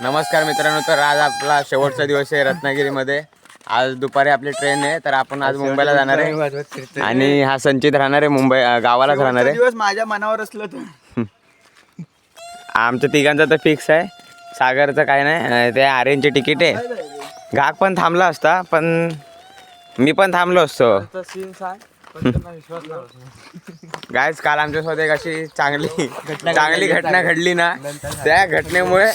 नमस्कार मित्रांनो, तर आज आपला शेवटचा दिवस आहे रत्नागिरीमध्ये. आज दुपारी आपली ट्रेन आहे, तर आपण आज मुंबईला जाणार आहे आणि हा संचित राहणार आहे मुंबई गावालाच राहणार आहे. दिवस माझ्या मनावर असलं तर आमच्या तिघांचा तर फिक्स आहे. सागरचं काय नाही, ते आर्यनची तिकीट आहे. घाक पण थांबला असता, पण मी पण थांबलो असतो. गायज काल आमच्यासोबत एक अशी चांगली घटना घडली ना, त्या घटनेमुळे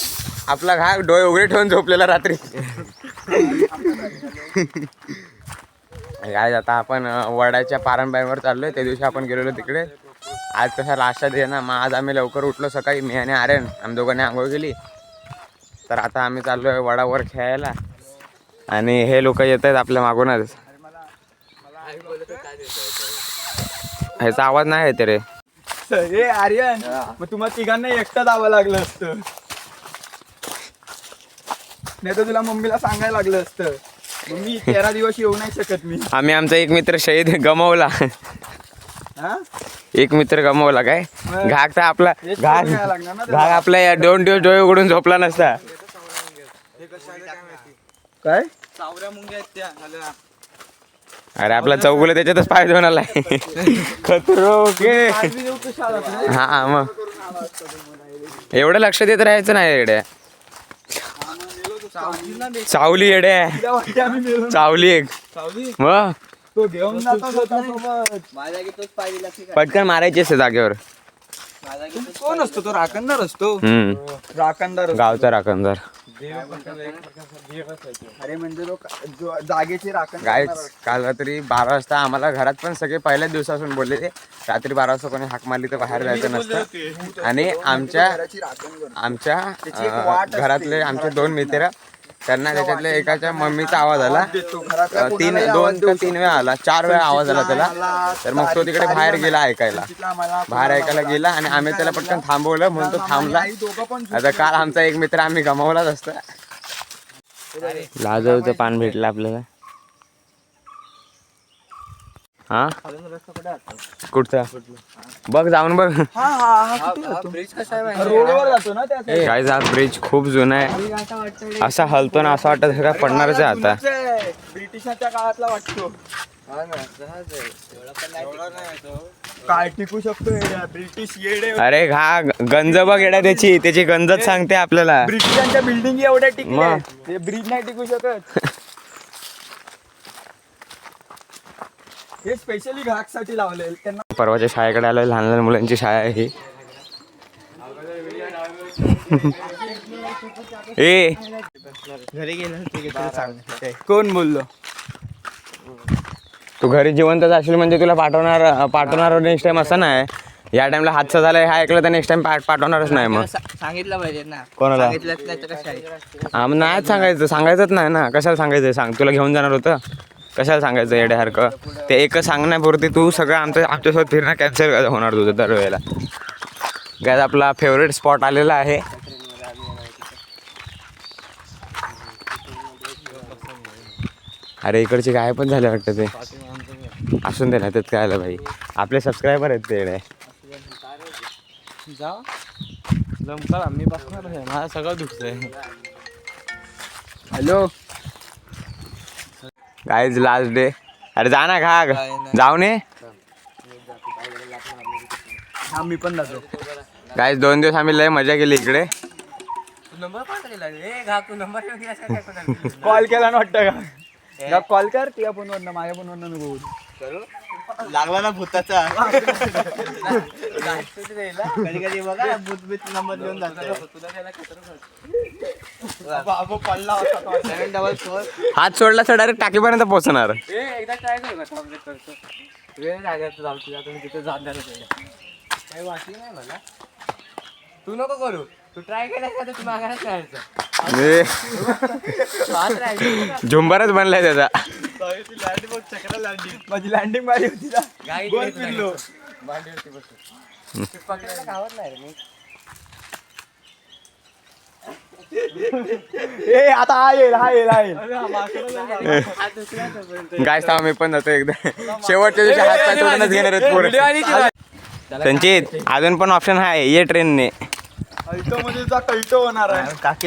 आपला घाक डोळे उघडे ठेवून झोपलेला रात्री. गायज आता आपण वडाच्या पारंब्यांवर चाललोय. त्या दिवशी आपण गेलेलो तिकडे. आज तसा लास्टचा डे ना, मग आज आम्ही लवकर उठलो सकाळी. मी आणि आर्यन आम्ही दोघांनी आंघोळ केली. तर आता आम्ही चाललोय वडावर खेळायला आणि हे लोक येत आहेत आपल्या मागूनच. ह्याचा आवाज नाही येते रे. हे आर्यन, मग तुम्हाला तिघांना एकटं जावं लागलं असतं, नाही तर तुला मम्मीला सांगायला लागलं असतं. मग मी 13 दिवस येऊ नाही शकत. मी आम्ही आमचा एक मित्र शहीद गमावला. एक मित्र गमावला. काय घाक तर आपला घाक आपला 2 दिवस डोळे उघडून झोपला नसता. काय अरे आपला चौगुला त्याच्यातच पाय धुवून आलाय. खतरो के हा, मग एवढं लक्ष देत राहायचं नाही येड्या. चावली येड्या, चावली एक. मग तो घेऊन जातो पटकन मारायची असते जागेवर. कोण असतो तो? राखणदार असतो. राखणदार, गावचा राखणदार. अरे म्हणजे जागेची राखण. काय काल रात्री 12 वाजता आम्हाला घरात पण सगळे पहिल्याच दिवसापासून बोलले ते रात्री 12 वाजता कोणी हाक मारली तर बाहेर जायचं नसतं. आणि आमच्या घरातले आमचे 2 मित्र, त्यांना त्याच्यातल्या एकाच्या मम्मीचा आवाज आला. 2 वेळा आला, 4 वेळा आवाज आला त्याला. तर मग तो तिकडे बाहेर गेला ऐकायला गेला आणि आम्ही त्याला पटकन थांबवलं म्हणून तो थांबला. आता काल आमचा एक मित्र आम्ही गमावलाच असता. लाजवचं पान भेटलं आपल्याला. हा कुठचा बघ, जाऊन बघ. रोडवर जातो ना त्या. गाईज हा ब्रिज खूप जुना आहे. असा हलतो ना, असं वाटत का पडणारच आहे आता. ब्रिटिशांच्या काळातला वाटतो. काय टिकू शकतो ब्रिटिश येडे. अरे हा गंज बघ येड्या, त्याची गंजच सांगते आपल्याला. ब्रिटिशांच्या बिल्डिंग एवढ्या टिकल्या, ते ब्रिज नाही टिकू शकत. हे स्पेशली घाट साठी लावले त्यांना. परवाच्या शाळेकडे आलोय, लहान लहान मुलांची शाळा आहे ही. ए घरी गेलं कोण बोललो? तू घरी जिवंत असेल म्हणजे तुला पाठवणार नेक्स्ट टाइम. असं नाही या टाइमला हादसा झालाय हा ऐकलं तर नेक्स्ट टाइम पाठवणारच नाही. मग सांगितलं पाहिजे ना. कोणाला नाही सांगायचंच नाही ना. कशाला सांगायचं? सांग, तुला घेऊन जाणार होतं, कशाला सांगायचं येड्यासारखं? ते एकच सांगण्यापुरती तू सगळं आमच्यासोबत फिरणं कॅन्सल होणार तुझं दरवेळेला. काय आपला फेवरेट स्पॉट आलेला आहे. अरे इकडचे काय पण झाले वाटतं. ते असून दे ना, त्यात काय आलं भाई, आपले सबस्क्रायबर आहेत ते येडे. मी बसणार आहे, माझं सगळं दुखतंय. Hello guys last day. अरे जा ना घाग, जाऊ नये. हा मी पण जातो. गाईज 2 दिवस आम्ही लय मजा केली इकडे. कॉल केला ना वाटतं का? कॉल कर तुझ्या फोनवरनं, माझ्या फोनवरनं नको. लागला ना भूताचा. कधी कधी बघा भूत नंबर घेऊन हात सोडला तर डायरेक्ट टाकीपर्यंत पोहोचणार. एकदा ट्राय करू का? वेळ लागेल तिथे काही वाटली नाही मला. तू नको करू, तू ट्राय केला का? तू मागायला राहायचं. झुंबरच बनलाय त्याचा. माझी लँडिंग मारी होती ना. आता हा येईल. काय सांग, मी पण जातो एकदा. शेवटच्या दिवशी हात पाय सोडूनच घेणार आहेत पोरं. संचित अजून पण ऑप्शन आहे, ये ट्रेनने.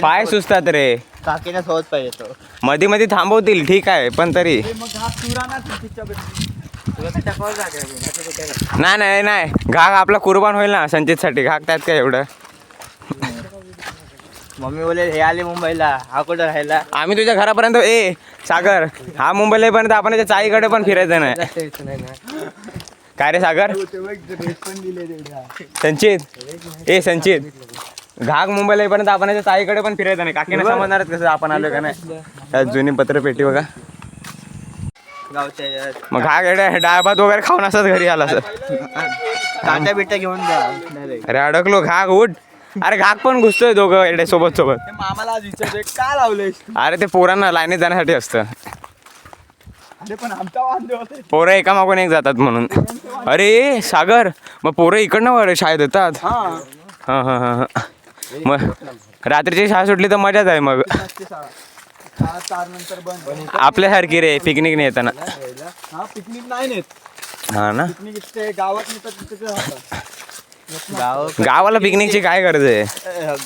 पाय सुचतात रे. काकीने सोबत पाहिजे तो. मध्ये मध्ये थांबवतील ठीक आहे, पण तरी नाही नाही नाही, घाग आपला कुर्बान होईल ना संचितसाठी. घाग त्यात काय एवढं. मम्मी बोले हे आले मुंबईला, हा कुठं राहिला. आम्ही तुझ्या घरापर्यंत सागर हा मुंबईला येईपर्यंत आपण त्याच्या चाईकडे पण फिरायचं नाही. काय रे सागर. संचित घाग मुंबईला येईपर्यंत आपण त्याच्या ताईकडे पण फिरायचं नाही. काकीने समजणारच कसं आपण आलो का नाही. त्यात जुनी पत्रपेटी बघा. गावच्या मग घाग एवढ्या डाळ भात वगैरे खाऊन असंच घरी आला सर. कांदा बिट्या घेऊन जा. अरे अडकलो. घाग उठ. अरे घाग पण घुसतोय दोघं एवढे सोबत. मामाला आज विचारतोय का लावलंय. अरे ते पोरांना लाईनीत जाण्यासाठी असतं. अरे पण आमचा वांदे होते. पोरं एका मागून एक जातात म्हणून. अरे सागर मग पोरं इकडनं शाळेत येतात. हा हां हां हां हां. मग रात्रीची शाळा सुटली तर मजाच आहे मग. 4 नंतर बंद. आपल्यासारखी रे पिकनिक नाही येताना. हा पिकनिक नाही नेत. हा ना. पिकनिक ते गावात नेतात तिथे राहतात. गाव गावाला पिकनिकची काय गरज आहे.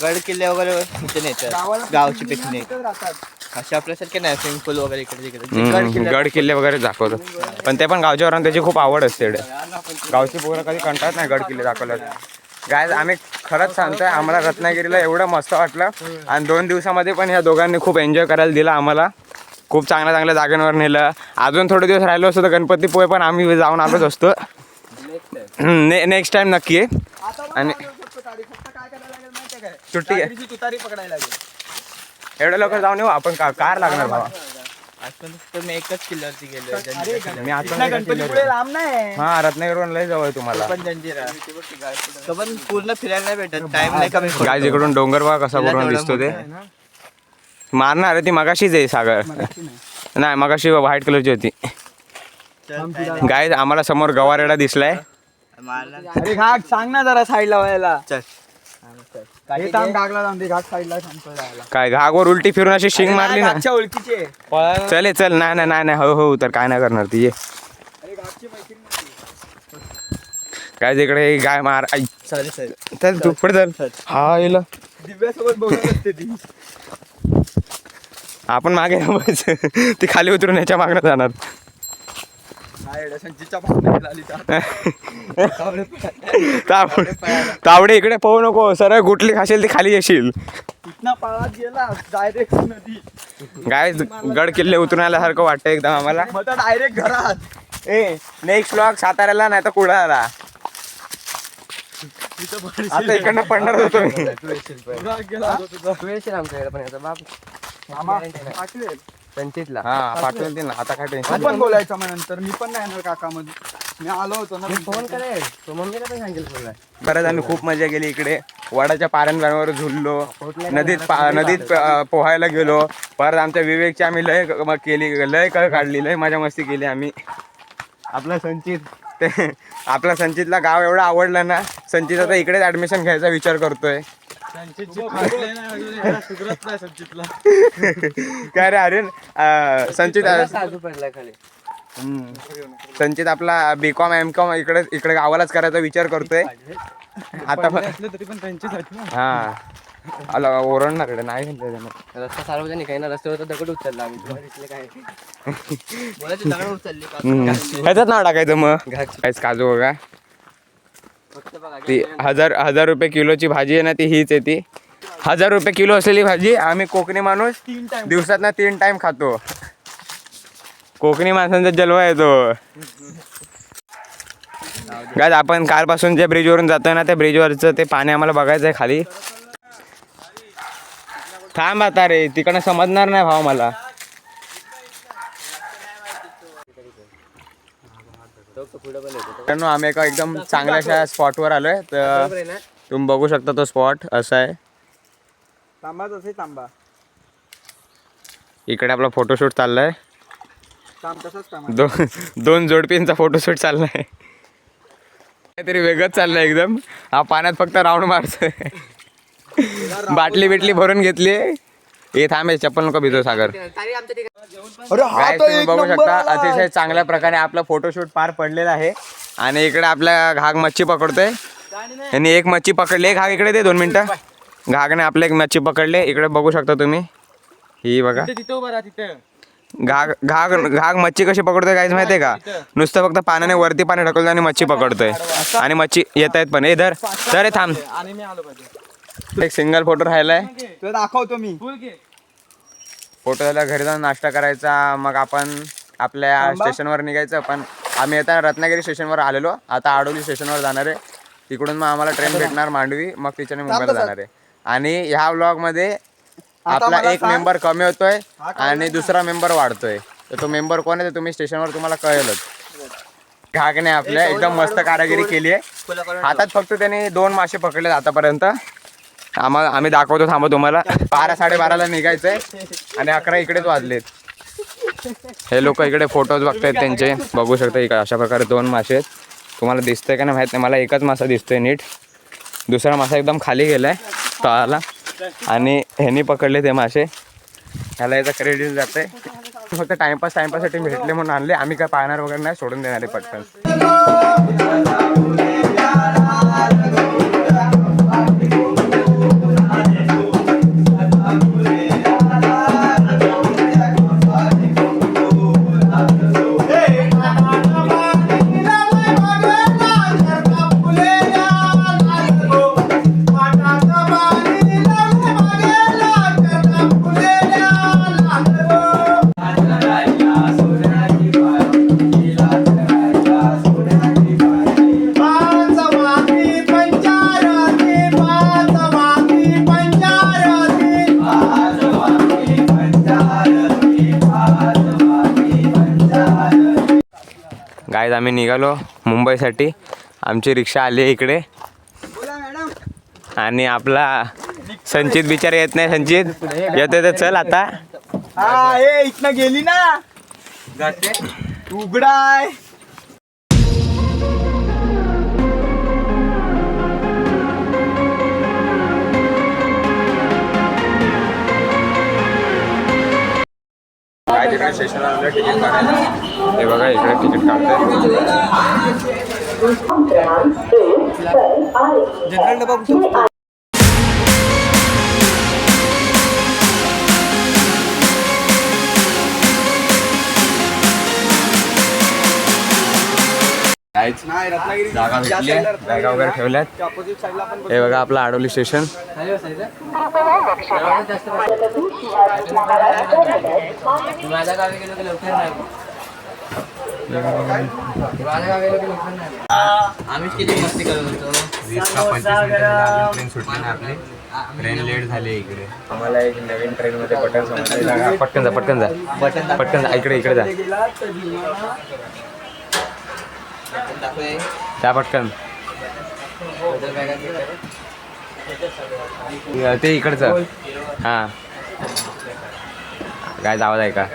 गड किल्ले वगैरे इथे नेतात गावची पिकनिक. असे आपल्यासारखे नाही स्विमिंग पूल वगैरे इकडे तिकडे. गड किल्ले वगैरे दाखवतो, पण ते पण गावच्या वरांना त्याची खूप आवड असते. गावची पोरं कधी कंटाळत नाही गड किल्ले दाखवल्यात. गाय आम्ही खरंच सांगतोय, आम्हाला रत्नागिरीला एवढं मस्त वाटलं. आणि 2 दिवसामध्ये पण ह्या दोघांनी खूप एन्जॉय करायला दिला आम्हाला. खूप चांगल्या चांगल्या जागांवर नेलं. अजून थोडे दिवस राहिलो असतो तर गणपतीपुळे पण आम्ही जाऊन आलोच असतो. नेक्स्ट टाइम नक्की आहे. आणि सुट्टी आहे. तुतारी पकडायला लागेल. एवढ्या लवकर जाऊन येऊ आपण. कार लागणार बाबा. आजपर्यंत मी एकच किल्ल्यावरती गेलो. मी आता गणपतीपुळे लांब नाही. हा रत्नागिरीवरून लय जवळ तुम्हाला. पण जंजिरा तो पण पूर्ण फिरायला नाही भेटत. टाइम नाही कमी. गाय जिकडून डोंगर बघा कसा पूर्ण दिसतो ते. मारणार ती मगाशीच आहे सागर. नाही मगाशी व्हाईट कलरची होती. गाय आम्हाला समोर गवारेडा दिसलाय. अरे घाट सांग ना जरा साईडला व्हायला. काय घागवर उलटी फिरून अशी शिंग मारली ना. ओळखीचे चले चल. नाही नाही नाही नाही हो हो तर काय नाही करणार ती. काय तिकडे गाय मार. चल तू पुढे चल. हा येईल दिव्यासोबत बघत असते ती. आपण मागे बस. ती खाली उतरून याच्या मागणं जाणार. तावडे इकडे पाहू नको. सरळ गुटली खाशील ती खाली येशील. गाय गड किल्ले उतरून आल्यासारखं वाटतं एकदम आम्हाला. डायरेक्ट घरात. नेक्स्ट ब्लॉग साताऱ्याला नाही तर कुडाळला. आता इकडनं पडणार होतो संचितला. हा पाठवेल ते ना. आता काय टेन्शन. पण बोलायचं मग नंतर. मी पण नाही येणार काकामध्ये. मी आलो होतो ना. फोन करेल तो मम्मीला पण सांगेल. बरं आम्ही खूप मजा केली इकडे. वडाच्या पाऱ्यांवर झुललो. नदीत पोहायला गेलो. परत आमच्या विवेकची आम्ही लय केली. लय काढली. लय मजा मस्ती केली आम्ही. आपला संचितला गाव एवढं आवडलं ना. संचित आता इकडेच ऍडमिशन घ्यायचा विचार करतोय. काय रे अरे संचित आपला बीकॉम एमकॉम इकडे गावालाच करायचा विचार करतोय आता. हा आला ओरडणार नाही. रस्ता सार्वजनिक आहे ना. रस्त्यावर दगड उचलला आम्ही. काय ह्याच्यात नाव टाकायचं मग. काहीच काजू बघा. ती 1000 रुपये किलोची भाजी आहे ना. ती हीच आहे ती. 1000 रुपये किलो असलेली भाजी आम्ही कोकणी माणूस दिवसात ना 3 टाइम खातो. कोकणी माणसांचा जलवा येतो. गाइस आपण कालपासून जे ब्रिजवरून जातोय ना त्या ब्रिजवरचं ते पाणी आम्हाला बघायचं आहे खाली. थांब आता रे. तिकडनं समजणार नाही भाव मला. आम्ही एका एकदम चांगल्याशा स्पॉटवर आलोय. तर तुम्ही बघू शकता तो स्पॉट असा आहे. तांबा इकडे आपला फोटोशूट चाललाय. 2 जोडपींचा फोटोशूट चाललाय. काहीतरी वेगळंच चाललंय एकदम. हा पाण्यात फक्त राऊंड मारतोय. बाटली बिटली भरून घेतली. हे थांबे चप्पल नको भिजो सागर. तुम्ही बघू शकता अतिशय चांगल्या प्रकारे आपला फोटोशूट पार पडलेला आहे. आणि इकडे आपल्या घाग मच्छी पकडतोय. यांनी एक मच्छी पकडली. घाग इकडे दे 2 मिनिटं. घागने आपले एक मच्छी पकडले. इकडे बघू शकता तुम्ही, ही बघा तिथं उभा राहा तिथं. घाग मच्छी कशी पकडतोय काहीच माहितीये का? नुसतं फक्त पाण्याने वरती पाणी ढकलतो आणि मच्छी पकडतोय. आणि मच्छी येत आहेत पण. धर तर थांब. आणि मी आलो पाहिजे. एक सिंगल फोटो राहिलाय. तुला दाखवतो मी. फुल घे. फोटो झाला, घरी जाऊन नाश्ता करायचा. मग आपण आपल्या स्टेशनवर निघायचं. पण आम्ही येताना रत्नागिरी स्टेशनवर आलेलो. आता आडोली स्टेशनवर जाणार आहे. तिकडून मग आम्हाला ट्रेन भेटणार मांडवी. मग तिच्याने मुंबईला जाणार आहे. आणि ह्या व्लॉगमध्ये आपला एक मेंबर कमी होतोय आणि दुसरा मेंबर वाढतोय. तर तो मेंबर कोण आहे ते तुम्ही स्टेशनवर तुम्हाला कळेलच. घागने आपल्या एकदम मस्त कारागिरी केली आहे. हातात फक्त त्याने 2 मासे पकडले आतापर्यंत. आम्ही दाखवतो, थांबा तुम्हाला. 12-12:30ला निघायचंय आणि 11 इकडेच वाजलेत. हे लोक इकडे फोटोज बघतायत त्यांचे. बघू शकता इकडे अशा प्रकारे 2 मासे आहेत. तुम्हाला दिसतंय का नाही माहीत नाही, मला एकच मासा दिसतोय नीट. दुसरा मासा एकदम खाली गेलाय तळाला. आणि ह्यांनी पकडले ते मासे. ह्याला याचं क्रेडिट जाते. फक्त टाइमपाससाठी भेटले म्हणून आणले. आम्ही काय पाहणार वगैरे नाही, सोडून देणार आहे पटकन. गाईज आम्ही निघालो मुंबईसाठी. आमची रिक्षा आली आहे इकडे. आणि आपला संचित बिचारे येत नाही. संचित येतोय तर चल आता. हा ए इथनं गेली ना उघडाय. स्टेशनला तिकीट काढायला. हे बघा इकडे तिकीट काढताय. जनरल डबा कुठे? जागा भेटली, बॅगा वगैरे ठेवल्यात. हे बघा आपलं आडोली स्टेशन. माझ्या गावी गेलो की लवकर नाही. माझ्या गावी गेलो की लवकर नाही. आम्हीच किती मस्ती करत होतो. 20-25 ट्रेन सुटली ना आपली. ट्रेन लेट झाली इकडे. आम्हाला एक नवीन ट्रेन मध्ये बटन समजलं. पटकन जा इकडे जा. त्या पटकन ते इकडचं. हां काय आवाज आहे का?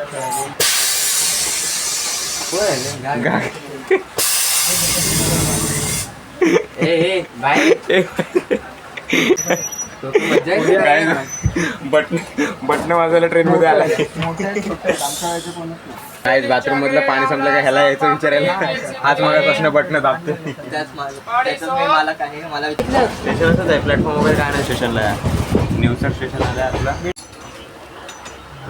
बटन वाजवायला ट्रेन मध्ये आला. बाथरूम मधलं पाणी संपलं का ह्याला यायचं विचारायला. हाच मागापासून बटन दाबते. स्टेशनच आहे, प्लॅटफॉर्म वगैरे काय नाही स्टेशनला. न्यूसर स्टेशन आलं आपलं.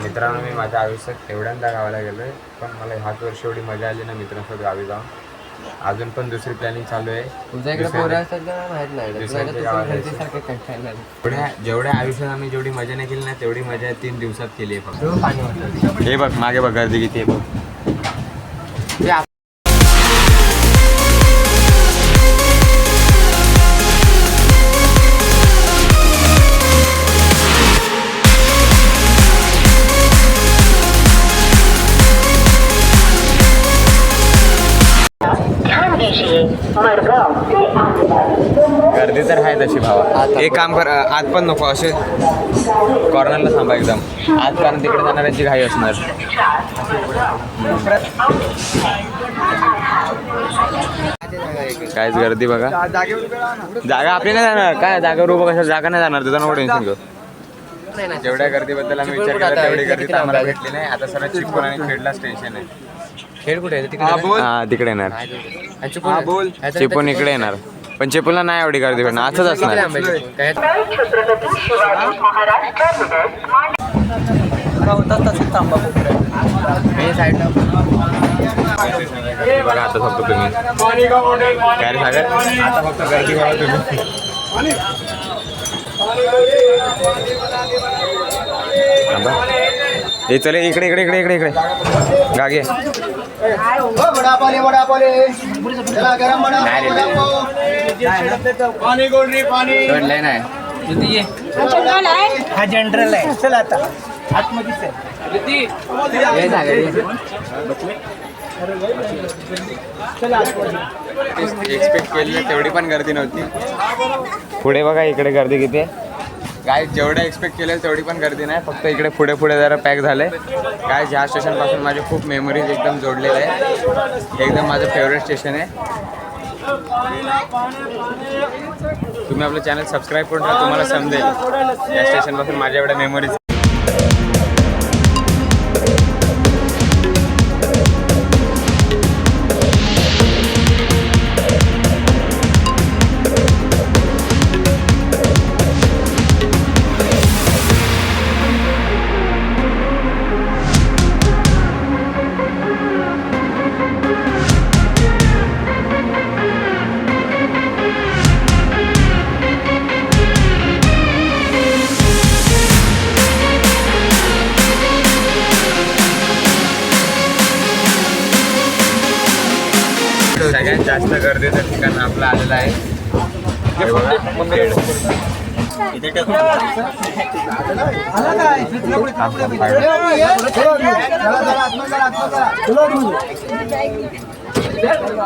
मित्रांनो मी माझ्या आयुष्यात एवढ्यांदा गावाला गेलो आहे. पण मला ह्याच वर्षी एवढी मजा आली ना मित्रांसोबत गावी जाऊन. अजून पण दुसरी प्लॅनिंग चालू आहे. जेवढ्या आयुष्यात आम्ही जेवढी मजा नाही केली ना तेवढी मजा 3 दिवसात केली आहे फक्त. हे बघ मागे बघ गर्दी किती आहे बघ. गर्दी तर आहे तशी भावा. एक काम कर, आत पण नको, असे कॉर्नरला थांबा एकदम आत, कारण तिकडे जाणाऱ्यांची घाई असणार. कायच गर्दी बघा. जागा आपली नाही जाणार काय, जागेवर उभं कशा जागा नाही जाणार, तुझं नको टेन्शन घेऊ. जेवढ्या गर्दीबद्दल आम्ही विचार केला तेवढी गर्दी तर आम्हाला भेटली नाही. आता सगळं चिपकून आणि खेळलाच टेन्शन आहे. खेळ कुठे आहे? हा तिकडे येणार. चिपून इकडे येणार. पण चेपलला नाही एवढी गर्दी भेटणार, असंच असणार. बघा आता फक्त तुम्ही काय रे सागर, आता फक्त गर्दी बघा तुम्ही. हे चले इकडे इकडे इकडे इकडे इकडे गागे. सोडलंय नाही हा जनरल आहे. चल आता आतमध्ये चल. हे सागर एक्सपेक्ट केलेली तेवढी पण गर्दी नव्हती. पुढे बघा इकडे गर्दी किती आहे. काय जेवढं एक्सपेक्ट केलं तेवढी पण गर्दी नाही, फक्त इकडे पुढे पुढे जरा पॅक झालंय. काय ह्या स्टेशनपासून माझे खूप मेमरीज एकदम जोडलेले आहे. एकदम माझं फेवरेट स्टेशन आहे. तुम्ही आपलं चॅनल सबस्क्राईब करून ठेवा, तुम्हाला समजेल या स्टेशनपासून माझ्या एवढ्या मेमरीज. सगळ्यात जास्त गर्दीचं ठिकाण आपलं आलेलं आहे. हे बघा, पेड.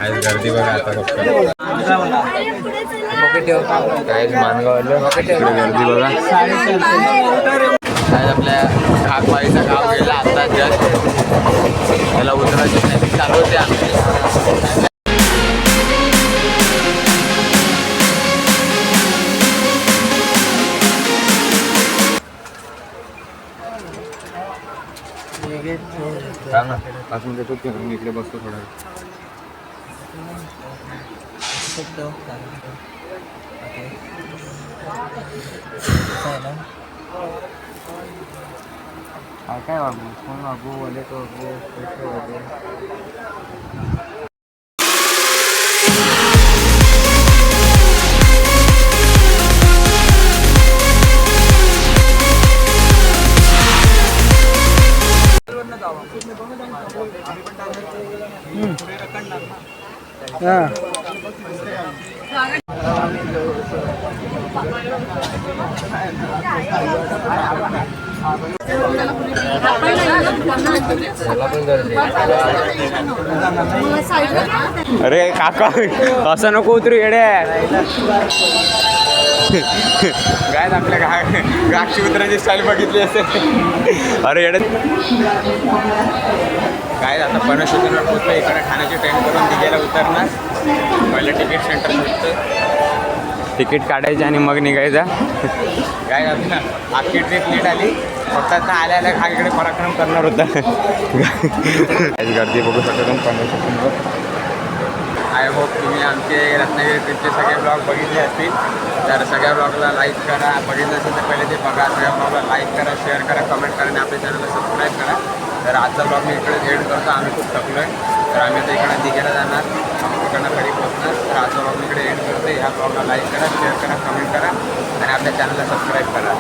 आज गर्दी बघा आता फक्त काहीच मानगावलं इकडे गर्दी बघा. आज आपल्या खाकमाईचा गाव गेला आता जस्ट, त्याला उतरायची नाही चालू होते आमची. असून देतो की मी इकडे बसतो थोडा काय वागू कोण वागू बोले तो वागू. अरे काका असं नको उतरू येडे. काय आपल्या गागची उतरायची स्टाईल बघितली असेल. अरे येडे काय आता पनशेतीवर पोचलं. इकडे ठाण्याची ट्रेन करून दिघ्याला उतरणार. पहिलं तिकीट सेंटर भेटतं, तिकीट काढायचं आणि मग निघायचा. काय आता अख्खी ट्रिप लेट आली. फक्त आता आल्या आल्या हा इकडे पराक्रम करणार होता. गर्दी बघू शकता तुम्ही पनशेतीवर. आय होप तुम्ही आमचे रत्नागिरी ट्रिपचे सगळे ब्लॉग बघितले असतील. तर सगळ्या ब्लॉगला लाईक करा. बघितलं असेल तर पहिले ते बघा. सगळ्या ब्लॉगला लाईक करा, शेअर करा, कमेंट करा आणि आपल्या चॅनलला सबस्क्राईब करा. तर आजचा ब्लॉग मी इकडे एंड करतो. आम्ही खूप थकलो आहे. तर आम्ही आता इकडे दिघ्याला जाणार, इकडनं घरी पोहोचणार. तर आजचा ब्लॉग मी इकडे एंड करतो. ह्या ब्लॉगला लाईक करा, शेअर करा, कमेंट करा आणि आपल्या चॅनलला सबस्क्राईब करा.